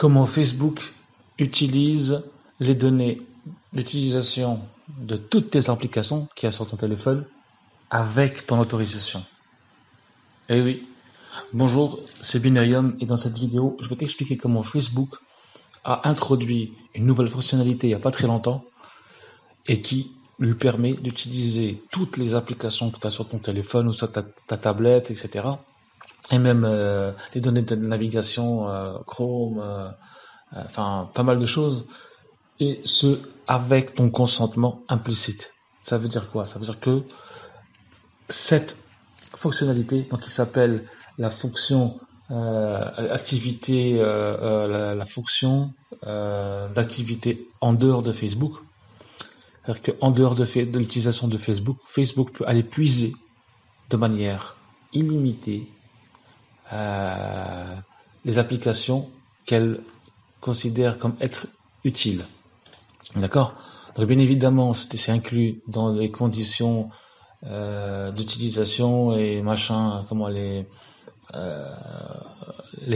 Comment Facebook utilise les données d'utilisation de toutes tes applications qu'il y a sur ton téléphone avec ton autorisation. Eh oui, bonjour, c'est Binarium et dans cette vidéo, je vais t'expliquer comment Facebook a introduit une nouvelle fonctionnalité il n'y a pas très longtemps et qui lui permet d'utiliser toutes les applications que tu as sur ton téléphone ou sur ta tablette, etc. Et même les données de navigation, Chrome, enfin pas mal de choses, et ce avec ton consentement implicite. Ça veut dire quoi? Ça veut dire que cette fonctionnalité, donc qui s'appelle la fonction activité, la fonction d'activité en dehors de Facebook, c'est-à-dire qu'en dehors de l'utilisation de Facebook, Facebook peut aller puiser de manière illimitée les applications qu'elle considère comme être utiles. D'accord? Donc bien évidemment, c'est inclus dans les conditions d'utilisation et machin, comment les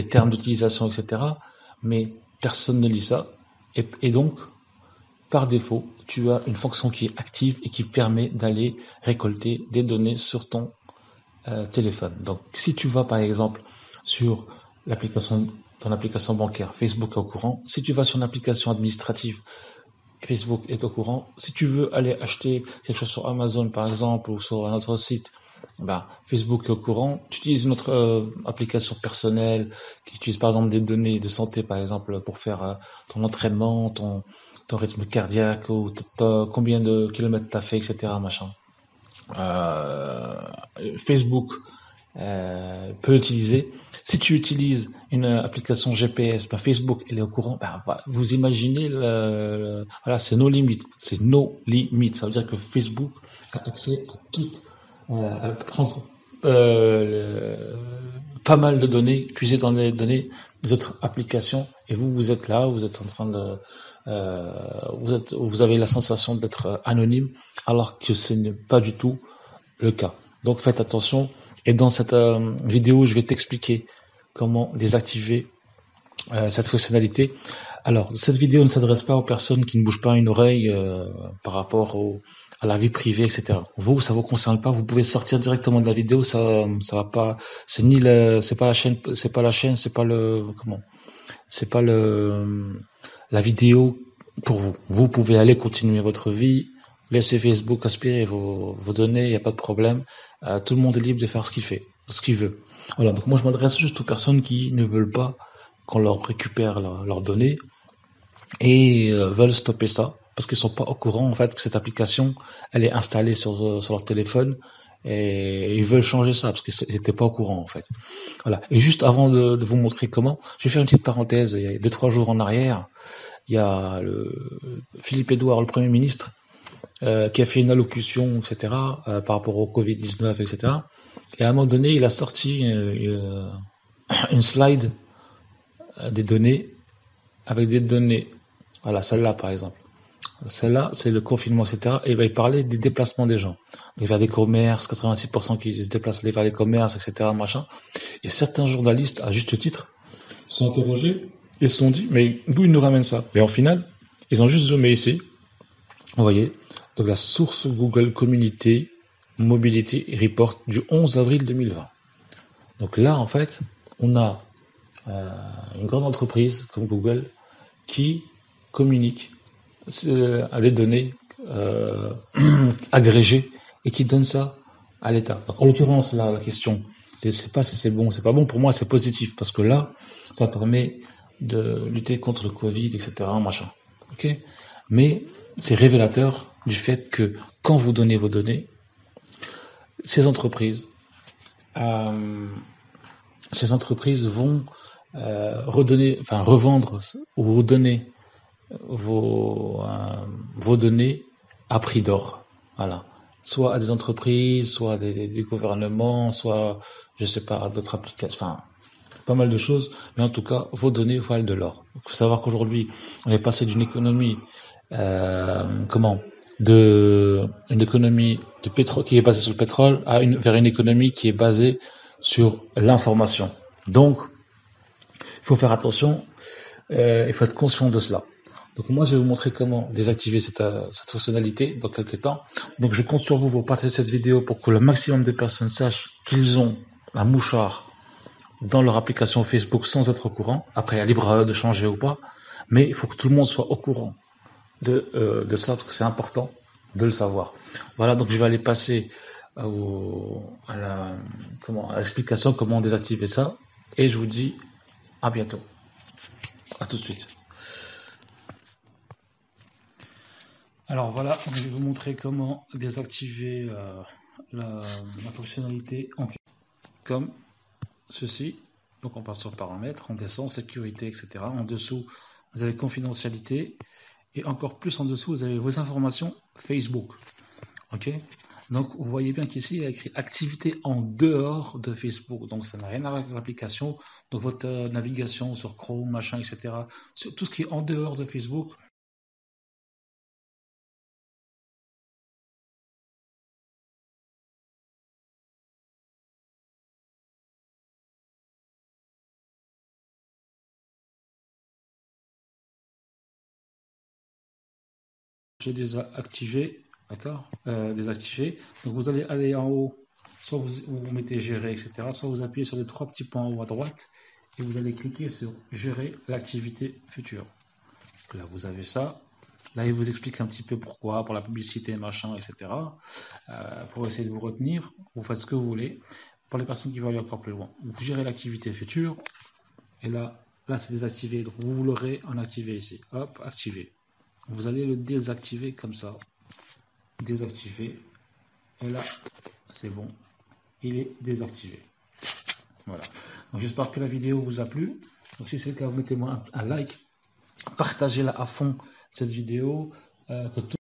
termes d'utilisation, etc. Mais personne ne lit ça. Et donc, par défaut, tu as une fonction qui est active et qui permet d'aller récolter des données sur ton téléphone. Donc, si tu vas par exemple sur ton application bancaire, Facebook est au courant. Si tu vas sur une application administrative, Facebook est au courant. Si tu veux aller acheter quelque chose sur Amazon par exemple ou sur un autre site, Facebook est au courant. Tu utilises une autre application personnelle qui utilise par exemple des données de santé par exemple pour faire ton entraînement, ton rythme cardiaque ou combien de kilomètres tu as fait, etc. Machin. Facebook peut utiliser. Si tu utilises une application GPS, Facebook elle est au courant. Vous imaginez, voilà, c'est nos limites. C'est nos limites. Ça veut dire que Facebook a accès à toutes, à prendre pas mal de données, puiser dans les données des autres applications. Et vous êtes là, vous êtes en train de, vous avez la sensation d'être anonyme, alors que ce n'est pas du tout le cas. Donc faites attention. Et dans cette vidéo, je vais t'expliquer comment désactiver cette fonctionnalité. Alors, cette vidéo ne s'adresse pas aux personnes qui ne bougent pas une oreille par rapport à la vie privée, etc. Vous, ça vous concerne pas. Vous pouvez sortir directement de la vidéo. Ça va pas. C'est pas la chaîne. C'est pas la vidéo pour vous. Vous pouvez aller continuer votre vie. Laissez Facebook aspirer vos données, il n'y a pas de problème. Tout le monde est libre de faire ce qu'il veut. Voilà, donc moi je m'adresse juste aux personnes qui ne veulent pas qu'on leur récupère leurs données et veulent stopper ça parce qu'ils sont pas au courant en fait que cette application elle est installée sur leur téléphone et ils veulent changer ça parce qu'ils n'étaient pas au courant en fait. Voilà. Et juste avant de vous montrer comment, je vais faire une petite parenthèse. Il y a 2-3 jours en arrière, il y a Philippe Edouard, le Premier ministre, qui a fait une allocution, etc., par rapport au Covid-19, etc. Et à un moment donné, il a sorti une slide des données, avec des données. Voilà, celle-là, par exemple. Celle-là, c'est le confinement, etc. Et il parlait des déplacements des gens. Vers des commerces, 86% qui se déplacent vers les commerces, etc., machin. Et certains journalistes, à juste titre, se sont interrogés et se sont dit, mais d'où ils nous ramènent ça? Et en final, ils ont juste zoomé ici. Vous voyez, donc la source Google Community Mobility Report du 11 avril 2020. Donc là, en fait, on a une grande entreprise comme Google qui communique à des données agrégées et qui donne ça à l'État. Donc, en l'occurrence, là, la question, c'est pas si c'est bon, c'est pas bon. Pour moi, c'est positif parce que là, ça permet de lutter contre le Covid, etc., machin. Ok? Mais c'est révélateur du fait que quand vous donnez vos données, ces entreprises vont revendre ou redonner vos données à prix d'or. Voilà. Soit à des entreprises, soit à des gouvernements, soit, je sais pas, à d'autres applications, enfin, pas mal de choses. Mais en tout cas, vos données valent de l'or. Il faut savoir qu'aujourd'hui, on est passé d'une économie une économie de pétrole qui est basée sur le pétrole vers une économie qui est basée sur l'information. Donc, il faut faire attention Il faut être conscient de cela. Donc moi, je vais vous montrer comment désactiver cette fonctionnalité dans quelques temps. Donc je compte sur vous pour partager cette vidéo pour que le maximum de personnes sachent qu'ils ont un mouchard dans leur application Facebook sans être au courant. Après, il y a libre à eux de changer ou pas. Mais il faut que tout le monde soit au courant de ça, parce que c'est important de le savoir. Voilà, donc je vais aller passer à l'explication comment désactiver ça. Et je vous dis à bientôt. À tout de suite. Alors voilà, je vais vous montrer comment désactiver la fonctionnalité en comme ceci. Donc on part sur paramètres, on descend, sécurité, etc. En dessous, vous avez confidentialité. Et encore plus en dessous, vous avez vos informations Facebook. Ok. Donc vous voyez bien qu'ici, il y a écrit activité en dehors de Facebook. Donc ça n'a rien à voir avec l'application. Donc votre navigation sur Chrome, machin, etc. Sur tout ce qui est en dehors de Facebook. J'ai déjà activé, d'accord, désactivé. Donc vous allez aller en haut, soit vous mettez gérer, etc. Soit vous appuyez sur les trois petits points en haut à droite et vous allez cliquer sur gérer l'activité future. Donc là vous avez ça. Là il vous explique un petit peu pourquoi, pour la publicité, machin, etc. Pour essayer de vous retenir, vous faites ce que vous voulez. Pour les personnes qui veulent aller encore plus loin, vous gérez l'activité future et là c'est désactivé. Donc vous l'aurez en activé ici. Hop, activé. Vous allez le désactiver comme ça. Désactiver. Et là, c'est bon. Il est désactivé. Voilà. Donc j'espère que la vidéo vous a plu. Donc si c'est le cas, mettez-moi un like. Partagez-la à fond, cette vidéo. Que tout